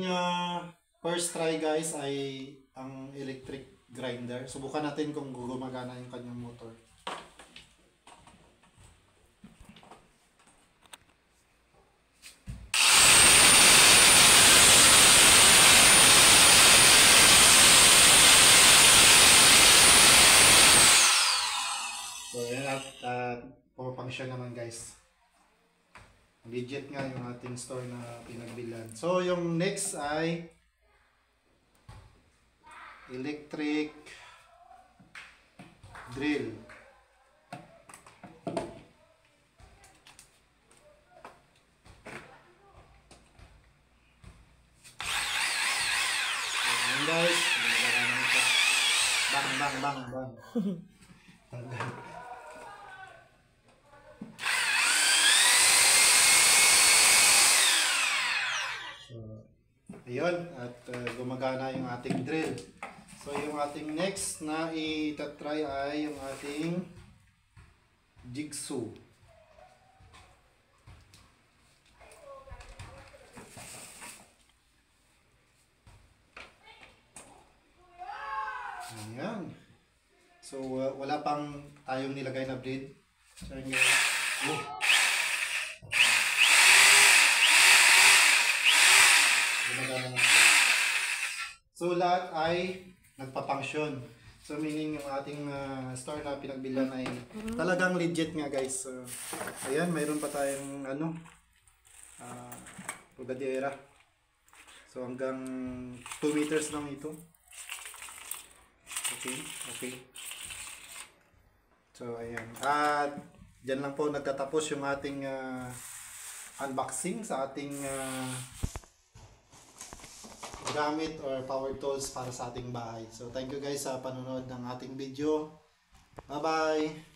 ating first try guys ay ang electric grinder. Subukan natin kung gumagana yung kanyang motor. So yan at pumapangsyon naman guys. Legit nga yung ating store na pinagbilan. So yung next ay electric drill. So guys, bang bang bang bang. Ayun, at gumagana yung ating drill. So yung ating next na itatry ay yung ating jigsaw. Ayan. So wala pang tayong nilagay na blade. So yung so lahat ay nagpapangsyon. So meaning yung ating store na pinagbilan ay talagang legit nga guys. So, ayan, mayroon pa tayong rugadera. So hanggang 2 meters lang ito. Okay. So ayan. At dyan lang po nagtatapos yung ating unboxing sa ating gamit or power tools para sa ating bahay. So thank you guys sa panonood ng ating video. Bye bye!